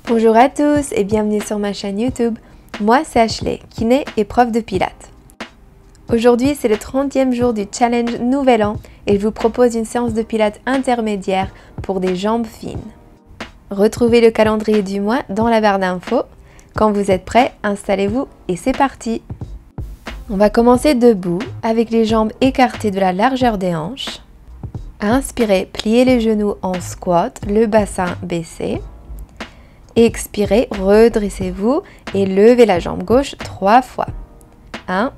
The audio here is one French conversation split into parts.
Bonjour à tous et bienvenue sur ma chaîne YouTube. Moi c'est Ashley, kiné et prof de pilates. Aujourd'hui c'est le 30e jour du challenge Nouvel An et je vous propose une séance de pilates intermédiaire pour des jambes fines. Retrouvez le calendrier du mois dans la barre d'infos. Quand vous êtes prêts, installez-vous et c'est parti. On va commencer debout avec les jambes écartées de la largeur des hanches. Inspirez, pliez les genoux en squat, le bassin baissé. Expirez, redressez-vous et levez la jambe gauche 3 fois. 1,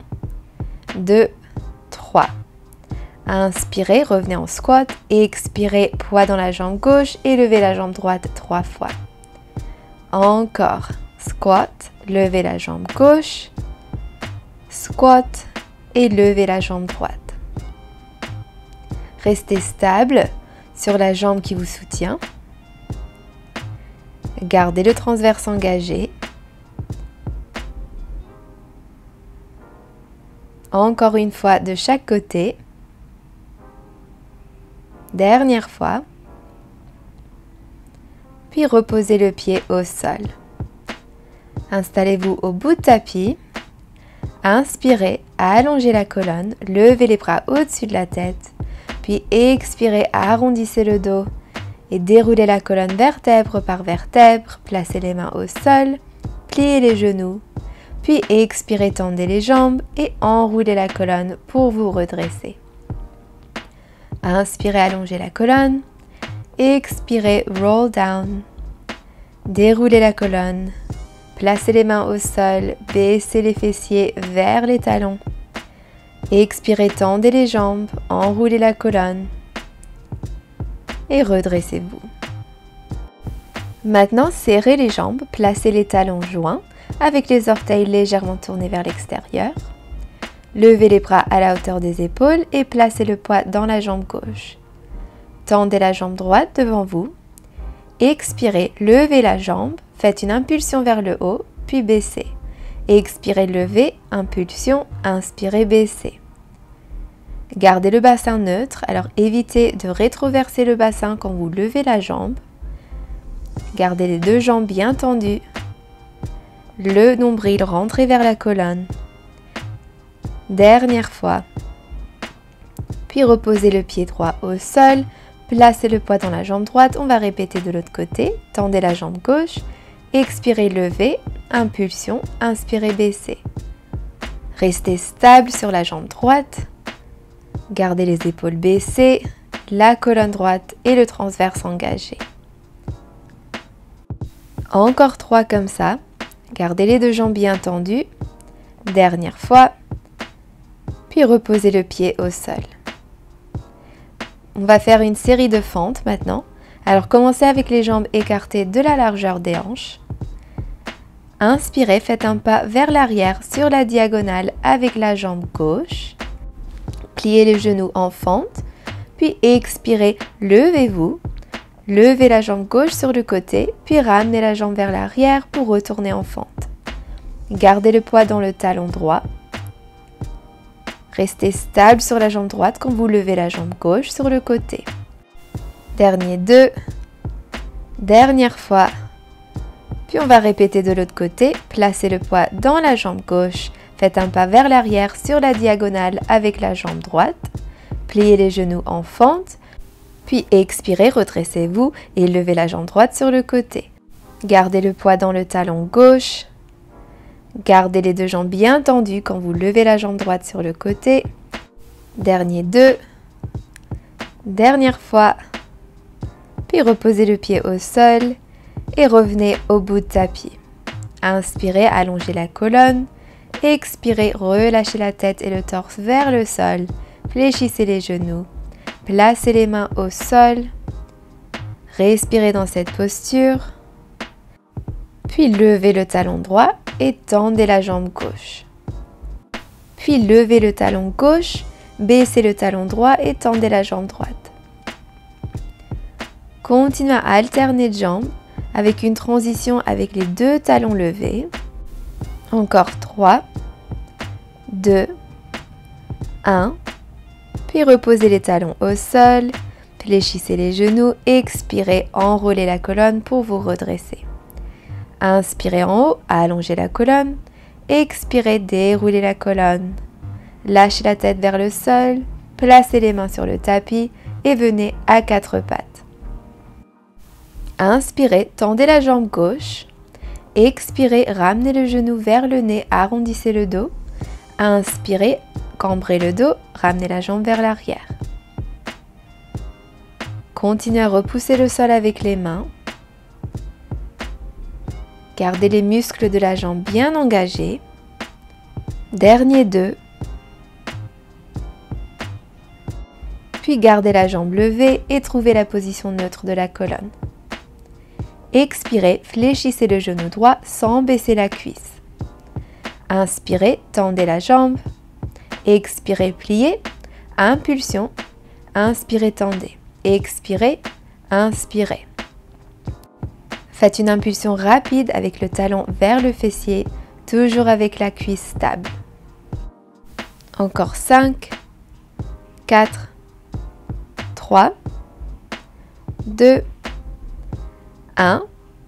2, 3. Inspirez, revenez en squat. Expirez, poids dans la jambe gauche et levez la jambe droite 3 fois. Encore. Squat, levez la jambe gauche. Squat et levez la jambe droite. Restez stable sur la jambe qui vous soutient. Gardez le transverse engagé. Encore une fois de chaque côté. Dernière fois. Puis reposez le pied au sol. Installez-vous au bout de tapis. Inspirez, allongez la colonne, levez les bras au-dessus de la tête. Puis expirez, arrondissez le dos. Et déroulez la colonne vertèbre par vertèbre, placez les mains au sol, pliez les genoux, puis expirez, tendez les jambes et enroulez la colonne pour vous redresser. Inspirez, allongez la colonne, expirez, roll down, déroulez la colonne, placez les mains au sol, baissez les fessiers vers les talons, expirez, tendez les jambes, enroulez la colonne, et redressez-vous. Maintenant, serrez les jambes, placez les talons joints avec les orteils légèrement tournés vers l'extérieur. Levez les bras à la hauteur des épaules et placez le poids dans la jambe gauche. Tendez la jambe droite devant vous. Expirez, levez la jambe, faites une impulsion vers le haut, puis baissez. Expirez, levez, impulsion, inspirez, baissez. Gardez le bassin neutre, alors évitez de rétroverser le bassin quand vous levez la jambe. Gardez les deux jambes bien tendues. Le nombril rentré vers la colonne. Dernière fois. Puis reposez le pied droit au sol. Placez le poids dans la jambe droite. On va répéter de l'autre côté. Tendez la jambe gauche. Expirez, levez. Impulsion. Inspirez, baissez. Restez stable sur la jambe droite. Gardez les épaules baissées, la colonne droite et le transverse engagé. Encore 3 comme ça. Gardez les deux jambes bien tendues. Dernière fois. Puis reposez le pied au sol. On va faire une série de fentes maintenant. Alors commencez avec les jambes écartées de la largeur des hanches. Inspirez, faites un pas vers l'arrière sur la diagonale avec la jambe gauche. Pliez les genoux en fente, puis expirez, levez-vous. Levez la jambe gauche sur le côté, puis ramenez la jambe vers l'arrière pour retourner en fente. Gardez le poids dans le talon droit. Restez stable sur la jambe droite quand vous levez la jambe gauche sur le côté. Dernier 2. Dernière fois. Puis on va répéter de l'autre côté. Placez le poids dans la jambe gauche. Faites un pas vers l'arrière sur la diagonale avec la jambe droite. Pliez les genoux en fente. Puis expirez, redressez-vous et levez la jambe droite sur le côté. Gardez le poids dans le talon gauche. Gardez les deux jambes bien tendues quand vous levez la jambe droite sur le côté. Dernier 2. Dernière fois. Puis reposez le pied au sol et revenez au bout de tapis. Inspirez, allongez la colonne. Expirez, relâchez la tête et le torse vers le sol. Fléchissez les genoux. Placez les mains au sol. Respirez dans cette posture. Puis levez le talon droit et tendez la jambe gauche. Puis levez le talon gauche, baissez le talon droit et tendez la jambe droite. Continuez à alterner de jambes avec une transition avec les deux talons levés. Encore 3, 2, 1. Puis reposez les talons au sol, fléchissez les genoux, expirez, enroulez la colonne pour vous redresser. Inspirez en haut, allongez la colonne. Expirez, déroulez la colonne. Lâchez la tête vers le sol, placez les mains sur le tapis et venez à quatre pattes. Inspirez, tendez la jambe gauche. Expirez, ramenez le genou vers le nez, arrondissez le dos. Inspirez, cambrez le dos, ramenez la jambe vers l'arrière. Continuez à repousser le sol avec les mains. Gardez les muscles de la jambe bien engagés. Dernier 2. Puis gardez la jambe levée et trouvez la position neutre de la colonne. Expirez, fléchissez le genou droit sans baisser la cuisse. Inspirez, tendez la jambe. Expirez, pliez. Impulsion. Inspirez, tendez. Expirez, inspirez. Faites une impulsion rapide avec le talon vers le fessier, toujours avec la cuisse stable. Encore 5, 4, 3, 2, 1.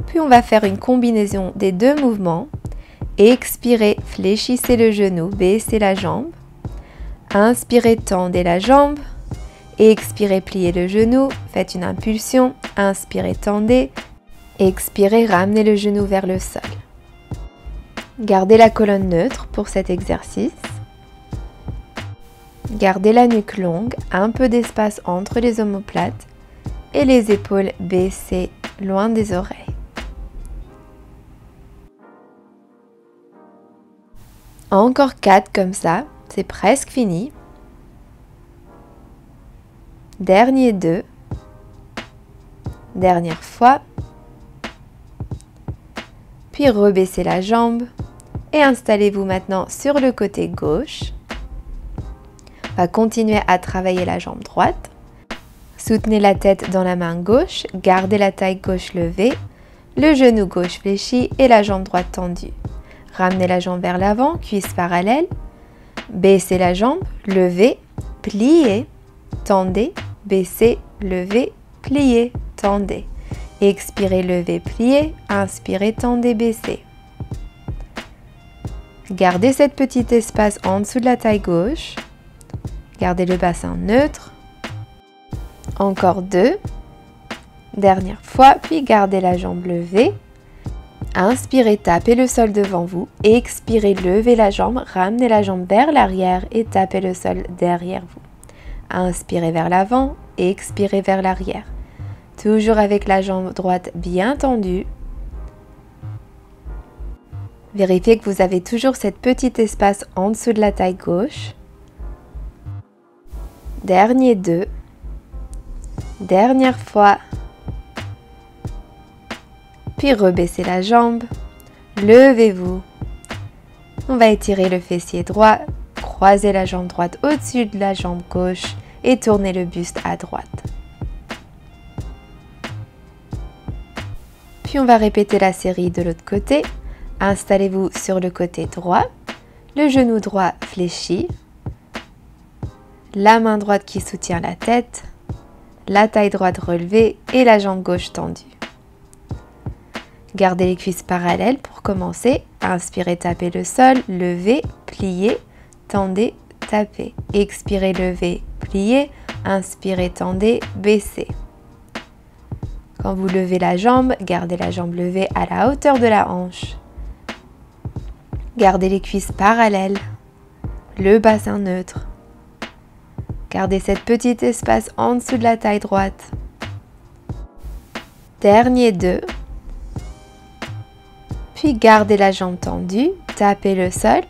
Puis on va faire une combinaison des deux mouvements. Expirez, fléchissez le genou, baissez la jambe. Inspirez, tendez la jambe. Expirez, pliez le genou, faites une impulsion. Inspirez, tendez. Expirez, ramenez le genou vers le sol. Gardez la colonne neutre pour cet exercice. Gardez la nuque longue, un peu d'espace entre les omoplates et les épaules baissées loin des oreilles. Encore 4 comme ça, c'est presque fini. Dernier 2. Dernière fois. Puis rebaissez la jambe et installez-vous maintenant sur le côté gauche. On va continuer à travailler la jambe droite. Soutenez la tête dans la main gauche, gardez la taille gauche levée, le genou gauche fléchi et la jambe droite tendue. Ramenez la jambe vers l'avant, cuisse parallèle. Baissez la jambe, levez, pliez, tendez, baissez, levez, pliez, tendez. Expirez, levez, pliez, inspirez, tendez, baissez. Gardez cet petit espace en dessous de la taille gauche. Gardez le bassin neutre. Encore 2. Dernière fois, puis gardez la jambe levée. Inspirez, tapez le sol devant vous. Expirez, levez la jambe, ramenez la jambe vers l'arrière et tapez le sol derrière vous. Inspirez vers l'avant, expirez vers l'arrière. Toujours avec la jambe droite bien tendue. Vérifiez que vous avez toujours cet petit espace en dessous de la taille gauche. Dernier 2. Dernière fois. Puis rebaissez la jambe. Levez-vous. On va étirer le fessier droit. Croisez la jambe droite au-dessus de la jambe gauche et tournez le buste à droite. Puis on va répéter la série de l'autre côté. Installez-vous sur le côté droit, le genou droit fléchi, la main droite qui soutient la tête, la taille droite relevée et la jambe gauche tendue. Gardez les cuisses parallèles pour commencer. Inspirez, tapez le sol, levez, pliez, tendez, tapez. Expirez, levez, pliez, inspirez, tendez, baissez. Quand vous levez la jambe, gardez la jambe levée à la hauteur de la hanche. Gardez les cuisses parallèles, le bassin neutre. Gardez cet petit espace en dessous de la taille droite. Dernier 2. Puis gardez la jambe tendue, tapez le sol.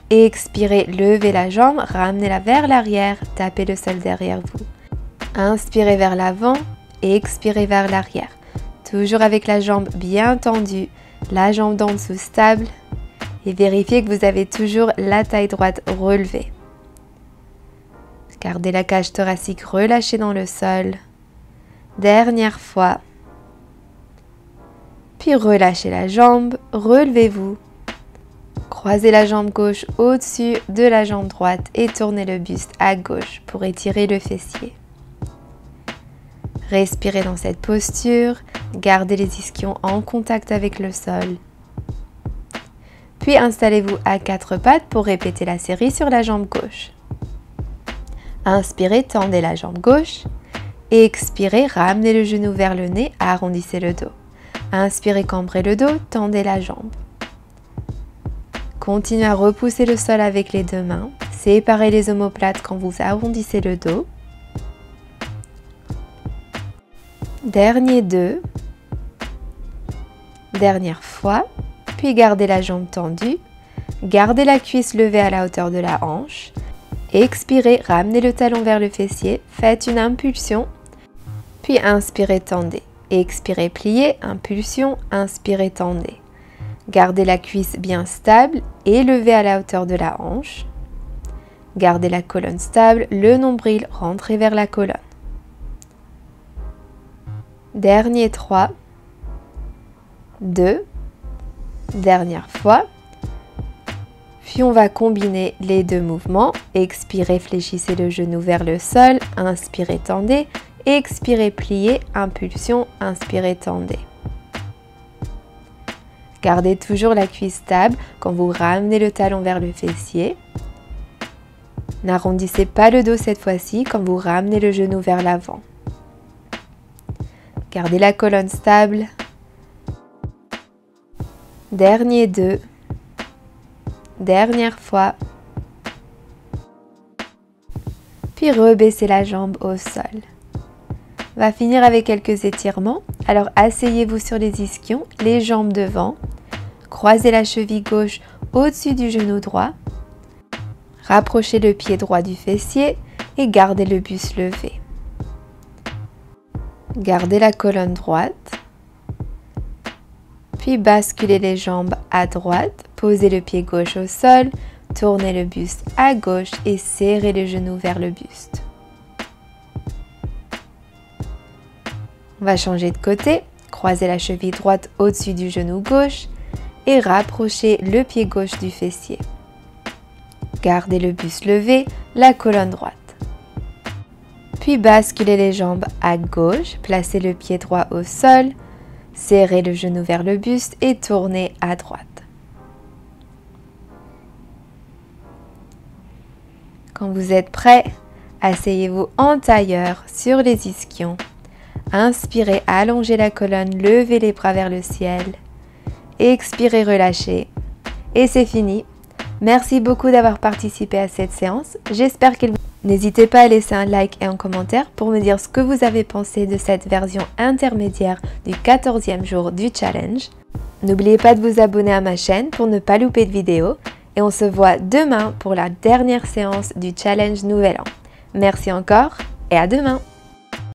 Et expirez, levez la jambe, ramenez-la vers l'arrière, tapez le sol derrière vous. Inspirez vers l'avant et expirez vers l'arrière. Toujours avec la jambe bien tendue, la jambe d'en dessous stable. Et vérifiez que vous avez toujours la taille droite relevée. Gardez la cage thoracique relâchée dans le sol. Dernière fois. Puis relâchez la jambe, relevez-vous. Croisez la jambe gauche au-dessus de la jambe droite et tournez le buste à gauche pour étirer le fessier. Respirez dans cette posture Gardez les ischions en contact avec le sol. Puis installez-vous à quatre pattes pour répéter la série sur la jambe gauche. Inspirez, tendez la jambe gauche. Et expirez, ramenez le genou vers le nez, arrondissez le dos. Inspirez, cambrez le dos, tendez la jambe. Continuez à repousser le sol avec les deux mains. Séparez les omoplates quand vous arrondissez le dos. Dernier 2. Dernière fois. Puis gardez la jambe tendue. Gardez la cuisse levée à la hauteur de la hanche. Expirez, ramenez le talon vers le fessier. Faites une impulsion. Puis inspirez, tendez. Expirez, pliez. Impulsion, inspirez, tendez. Gardez la cuisse bien stable et levée à la hauteur de la hanche. Gardez la colonne stable, le nombril rentré vers la colonne. Dernier 3, 2, dernière fois. Puis on va combiner les deux mouvements. Expirez, fléchissez le genou vers le sol. Inspirez, tendez. Expirez, pliez. Impulsion, inspirez, tendez. Gardez toujours la cuisse stable quand vous ramenez le talon vers le fessier. N'arrondissez pas le dos cette fois-ci quand vous ramenez le genou vers l'avant. Gardez la colonne stable. Dernier 2. Dernière fois. Puis rebaissez la jambe au sol. On va finir avec quelques étirements. Alors asseyez-vous sur les ischions, les jambes devant. Croisez la cheville gauche au-dessus du genou droit. Rapprochez le pied droit du fessier et gardez le buste levé. Gardez la colonne droite. Puis basculez les jambes à droite. Posez le pied gauche au sol. Tournez le buste à gauche et serrez les genoux vers le buste. On va changer de côté. Croisez la cheville droite au-dessus du genou gauche et rapprochez le pied gauche du fessier. Gardez le buste levé, la colonne droite. Puis basculez les jambes à gauche, placez le pied droit au sol, serrez le genou vers le buste et tournez à droite. Quand vous êtes prêt, asseyez-vous en tailleur sur les ischions. Inspirez, allongez la colonne, levez les bras vers le ciel. Expirez, relâchez. Et c'est fini. Merci beaucoup d'avoir participé à cette séance. J'espère qu'elle vous... N'hésitez pas à laisser un like et un commentaire pour me dire ce que vous avez pensé de cette version intermédiaire du 14e jour du challenge. N'oubliez pas de vous abonner à ma chaîne pour ne pas louper de vidéos. Et on se voit demain pour la dernière séance du challenge Nouvel An. Merci encore et à demain!